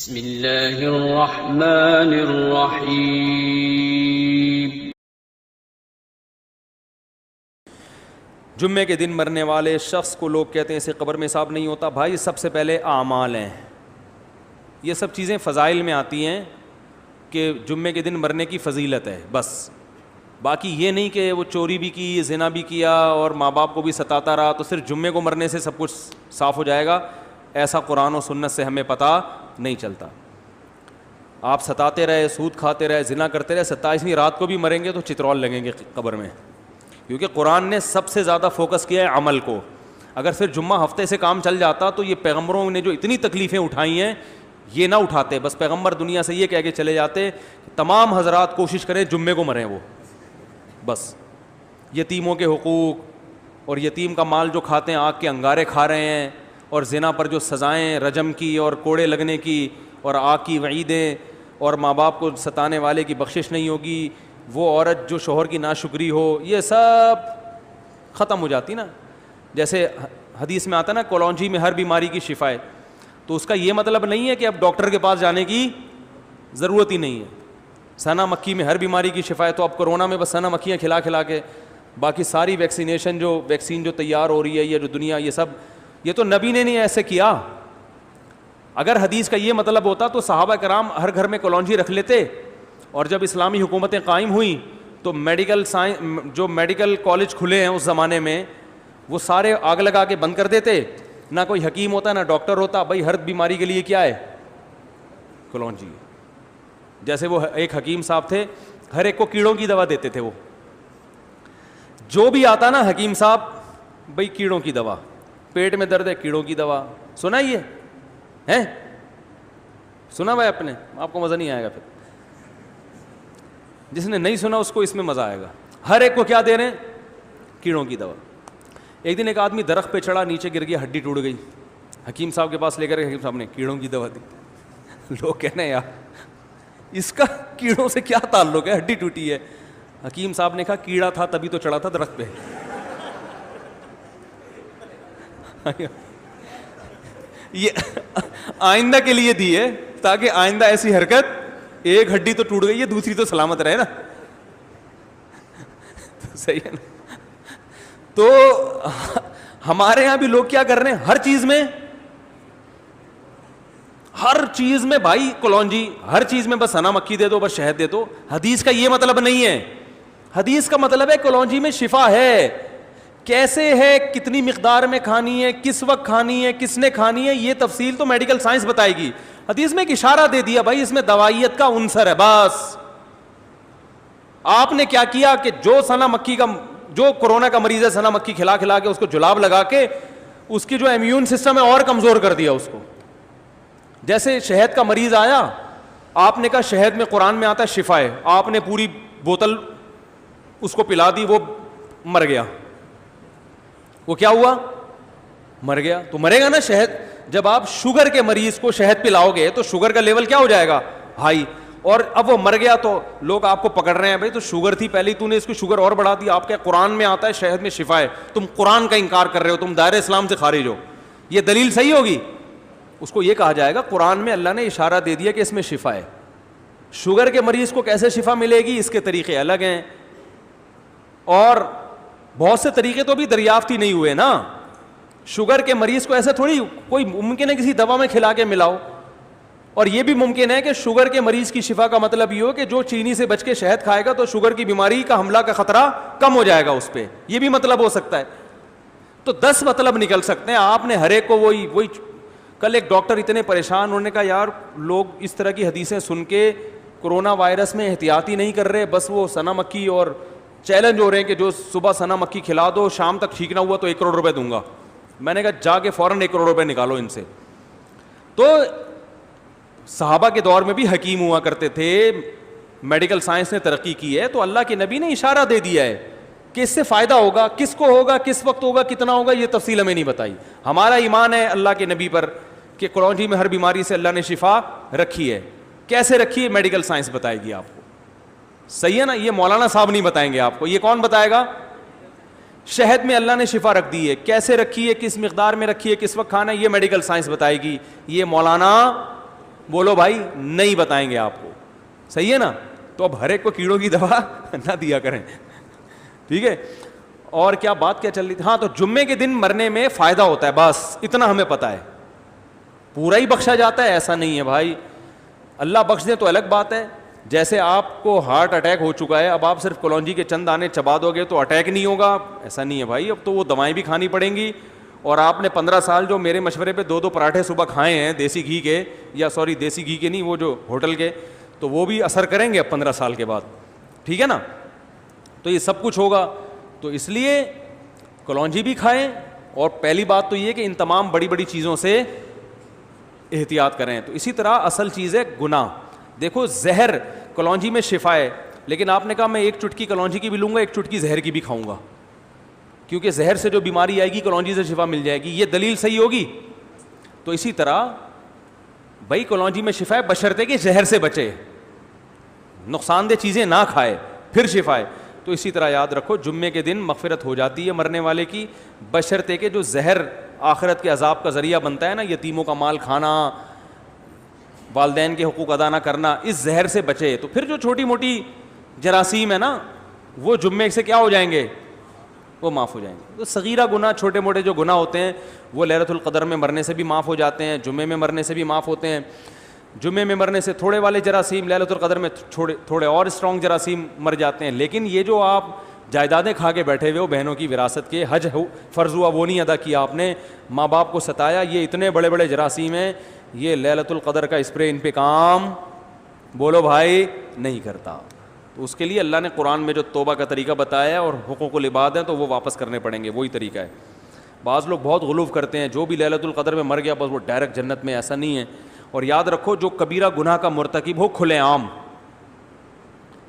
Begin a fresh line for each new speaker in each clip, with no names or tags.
بسم اللہ الرحمن الرحیم۔
جمعے کے دن مرنے والے شخص کو لوگ کہتے ہیں اسے قبر میں حساب نہیں ہوتا۔ بھائی سب سے پہلے اعمال ہیں، یہ سب چیزیں فضائل میں آتی ہیں کہ جمعے کے دن مرنے کی فضیلت ہے بس، باقی یہ نہیں کہ وہ چوری بھی کی، زنا بھی کیا اور ماں باپ کو بھی ستاتا رہا تو صرف جمعے کو مرنے سے سب کچھ صاف ہو جائے گا، ایسا قرآن و سنت سے ہمیں پتہ نہیں چلتا۔ آپ ستاتے رہے، سود کھاتے رہے، زنا کرتے رہے، 27ویں رات کو بھی مریں گے تو چترول لگیں گے قبر میں، کیونکہ قرآن نے سب سے زیادہ فوکس کیا ہے عمل کو۔ اگر صرف جمعہ ہفتے سے کام چل جاتا تو یہ پیغمبروں نے جو اتنی تکلیفیں اٹھائی ہیں یہ نہ اٹھاتے، بس پیغمبر دنیا سے یہ کہہ کے چلے جاتے تمام حضرات کوشش کریں جمعے کو مریں وہ بس۔ یتیموں کے حقوق اور یتیم کا مال جو کھاتے ہیں آگ کے انگارے کھا رہے ہیں، اور زنا پر جو سزائیں رجم کی اور کوڑے لگنے کی اور آگ کی وعیدیں اور ماں باپ کو ستانے والے کی بخشش نہیں ہوگی، وہ عورت جو شوہر کی ناشکری ہو، یہ سب ختم ہو جاتی نا۔ جیسے حدیث میں آتا نا کلونجی میں ہر بیماری کی شفا ہے، تو اس کا یہ مطلب نہیں ہے کہ اب ڈاکٹر کے پاس جانے کی ضرورت ہی نہیں ہے۔ سنا مکھی میں ہر بیماری کی شفا ہے، تو اب کرونا میں بس سنا مکھیاں کھلا کھلا کے باقی ساری ویکسین جو تیار ہو رہی ہے یہ جو دنیا، یہ سب یہ تو نبی نے نہیں ایسے کیا۔ اگر حدیث کا یہ مطلب ہوتا تو صحابہ کرام ہر گھر میں کلونجی رکھ لیتے، اور جب اسلامی حکومتیں قائم ہوئیں تو جو میڈیکل کالج کھلے ہیں اس زمانے میں وہ سارے آگ لگا کے بند کر دیتے، نہ کوئی حکیم ہوتا نہ ڈاکٹر ہوتا، بھائی ہر بیماری کے لیے کیا ہے؟ کلونجی۔ جیسے وہ ایک حکیم صاحب تھے، ہر ایک کو کیڑوں کی دوا دیتے تھے، وہ جو بھی آتا نا حکیم صاحب، بھائی کیڑوں کی دوا، پیٹ میں درد ہے کیڑوں کی دوا، سنا یہ ہے؟ سنا بھائی آپ نے؟ آپ کو مزہ نہیں آئے گا، پھر جس نے نہیں سنا اس کو اس میں مزہ آئے گا۔ ہر ایک کو کیا دے رہے ہیں؟ کیڑوں کی دوا۔ ایک دن ایک آدمی درخت پہ چڑھا، نیچے گر گیا، ہڈی ٹوٹ گئی، حکیم صاحب کے پاس لے کر حکیم صاحب نے کیڑوں کی دوا دی۔ لوگ کہنے یار اس کا کیڑوں سے کیا تعلق ہے، ہڈی ٹوٹی ہے۔ حکیم صاحب نے کہا کیڑا تھا تبھی تو چڑھا تھا درخت پہ۔ یہ آئندہ کے لیے دی ہے تاکہ آئندہ ایسی حرکت، ایک ہڈی تو ٹوٹ گئی ہے دوسری تو سلامت رہے نا، صحیح ہے نا؟ تو ہمارے ہاں بھی لوگ کیا کر رہے ہیں، ہر چیز میں بھائی کلونجی، ہر چیز میں بس سنا مکھی دے دو، بس شہد دے دو۔ حدیث کا یہ مطلب نہیں ہے، حدیث کا مطلب ہے کلونجی میں شفا ہے، کیسے ہے، کتنی مقدار میں کھانی ہے، کس وقت کھانی ہے، کس نے کھانی ہے، یہ تفصیل تو میڈیکل سائنس بتائے گی۔ حدیث میں ایک اشارہ دے دیا بھائی اس میں دوائیت کا عنصر ہے بس۔ آپ نے کیا کیا کہ جو کورونا کا مریض ہے سنا مکھی کھلا کھلا کے اس کو جلاب لگا کے اس کی جو امیون سسٹم ہے اور کمزور کر دیا اس کو۔ جیسے شہد کا مریض آیا، آپ نے کہا شہد میں قرآن میں آتا ہے شفا ہے، آپ نے پوری بوتل اس کو پلا دی، وہ مر گیا۔ وہ کیا ہوا؟ مر گیا۔ تو مرے گا نا شہد۔ جب آپ شوگر کے مریض کو شہد پلاؤ گے تو شوگر کا لیول کیا ہو جائے گا؟ ہائی۔ اور اب وہ مر گیا تو لوگ آپ کو پکڑ رہے ہیں، بھائی تو شوگر تھی پہلے، تو نے اس کو شوگر اور بڑھا دی، آپ کے قرآن میں آتا ہے شہد میں شفا ہے، تم قرآن کا انکار کر رہے ہو، تم دائرہ اسلام سے خارج ہو، یہ دلیل صحیح ہوگی؟ اس کو یہ کہا جائے گا قرآن میں اللہ نے اشارہ دے دیا کہ اس میں شفا ہے۔ شوگر کے مریض کو کیسے شفا ملے گی، اس کے طریقے الگ ہیں، اور بہت سے طریقے تو بھی دریافت ہی نہیں ہوئے نا۔ شوگر کے مریض کو ایسے تھوڑی کوئی ممکن ہے کسی دوا میں کھلا کے ملاؤ، اور یہ بھی ممکن ہے کہ شوگر کے مریض کی شفا کا مطلب یہ ہو کہ جو چینی سے بچ کے شہد کھائے گا تو شوگر کی بیماری کا حملہ کا خطرہ کم ہو جائے گا اس پہ، یہ بھی مطلب ہو سکتا ہے۔ تو 10 مطلب نکل سکتے ہیں، آپ نے ہر ایک کو وہی کل ایک ڈاکٹر اتنے پریشان، انہوں نے کہا یار لوگ اس طرح کی حدیثیں سن کے کورونا وائرس میں احتیاطی نہیں کر رہے، بس وہ سنا مکھی اور چیلنج ہو رہے ہیں کہ جو صبح سنا مکھی کھلا دو شام تک ٹھیک نہ ہوا تو 1 کروڑ روپے دوں گا۔ میں نے کہا جا کے فوراً 1 کروڑ روپے نکالو ان سے۔ تو صحابہ کے دور میں بھی حکیم ہوا کرتے تھے، میڈیکل سائنس نے ترقی کی ہے، تو اللہ کے نبی نے اشارہ دے دیا ہے کہ اس سے فائدہ ہوگا، کس کو ہوگا، کس وقت ہوگا، کتنا ہوگا، یہ تفصیل ہمیں نہیں بتائی۔ ہمارا ایمان ہے اللہ کے نبی پر کہ کلونجی میں ہر بیماری سے اللہ نے شفا رکھی ہے، کیسے رکھی ہے میڈیکل سائنس بتائے گی آپ کو، صحیح ہے نا؟ یہ مولانا صاحب نہیں بتائیں گے آپ کو، یہ کون بتائے گا؟ شہد میں اللہ نے شفا رکھ دی ہے، کیسے رکھی ہے، کس مقدار میں رکھی ہے، کس وقت کھانا ہے، یہ میڈیکل سائنس بتائے گی، یہ مولانا بولو بھائی نہیں بتائیں گے آپ کو, صحیح ہے نا. تو اب ہر ایک کو کیڑوں کی دوا نہ دیا کریں, ٹھیک ہے. اور کیا بات کیا چل رہی تھی, ہاں تو جمعے کے دن مرنے میں فائدہ ہوتا ہے, بس اتنا ہمیں پتا ہے. پورا ہی بخشا جاتا ہے ایسا نہیں ہے بھائی, اللہ بخش دے تو الگ بات ہے. جیسے آپ کو ہارٹ اٹیک ہو چکا ہے, اب آپ صرف کلونجی کے چند دانے چبا دو گے تو اٹیک نہیں ہوگا, ایسا نہیں ہے بھائی. اب تو وہ دوائیں بھی کھانی پڑیں گی. اور آپ نے 15 سال جو میرے مشورے پہ 2 پراٹھے صبح کھائے ہیں دیسی گھی کے, یا سوری دیسی گھی کے نہیں, وہ جو ہوٹل کے, تو وہ بھی اثر کریں گے اب 15 سال کے بعد, ٹھیک ہے نا. تو یہ سب کچھ ہوگا. تو اس لیے کلونجی بھی کھائیں, اور پہلی بات تو یہ کہ ان تمام بڑی بڑی چیزوں سے احتیاط کریں. تو اسی طرح اصل چیز ہے گناہ. دیکھو زہر, کلونجی میں شفا ہے, لیکن آپ نے کہا میں 1 چٹکی کلونجی کی بھی لوں گا, 1 چٹکی زہر کی بھی کھاؤں گا, کیونکہ زہر سے جو بیماری آئے گی کلونجی سے شفا مل جائے گی. یہ دلیل صحیح ہوگی؟ تو اسی طرح بھائی کلونجی میں شفا ہے بشرطے کہ زہر سے بچے, نقصان دہ چیزیں نہ کھائے, پھر شفا ہے. تو اسی طرح یاد رکھو جمعے کے دن مغفرت ہو جاتی ہے مرنے والے کی, بشرطے کہ جو زہر آخرت کے عذاب کا ذریعہ بنتا ہے نا, یتیموں کا مال کھانا, والدین کے حقوق ادا نہ کرنا, اس زہر سے بچے. تو پھر جو چھوٹی موٹی جراثیم ہے نا, وہ جمعے سے کیا ہو جائیں گے, وہ معاف ہو جائیں گے. تو صغیرہ گناہ, چھوٹے موٹے جو گناہ ہوتے ہیں وہ لیلۃ القدر میں مرنے سے بھی معاف ہو جاتے ہیں, جمعے میں مرنے سے بھی معاف ہوتے ہیں. جمعے میں مرنے سے تھوڑے والے جراثیم, لیلۃ القدر میں تھوڑے اور اسٹرانگ جراثیم مر جاتے ہیں. لیکن یہ جو آپ جائیدادیں کھا کے بیٹھے ہوئے ہو بہنوں کی وراثت کے, حج فرض ہوا وہ نہیں ادا کیا آپ نے, ماں باپ کو ستایا, یہ اتنے بڑے بڑے جراثیم ہیں, یہ لیلۃ القدر کا اسپرے ان پہ کام بولو بھائی نہیں کرتا. تو اس کے لیے اللہ نے قرآن میں جو توبہ کا طریقہ بتایا ہے اور حقوق العباد ہیں تو وہ واپس کرنے پڑیں گے, وہی طریقہ ہے. بعض لوگ بہت غلو کرتے ہیں, جو بھی لیلۃ القدر میں مر گیا بس وہ ڈائریکٹ جنت میں, ایسا نہیں ہے. اور یاد رکھو جو کبیرہ گناہ کا مرتکب ہو کھلے عام,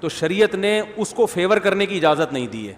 تو شریعت نے اس کو فیور کرنے کی اجازت نہیں دی ہے.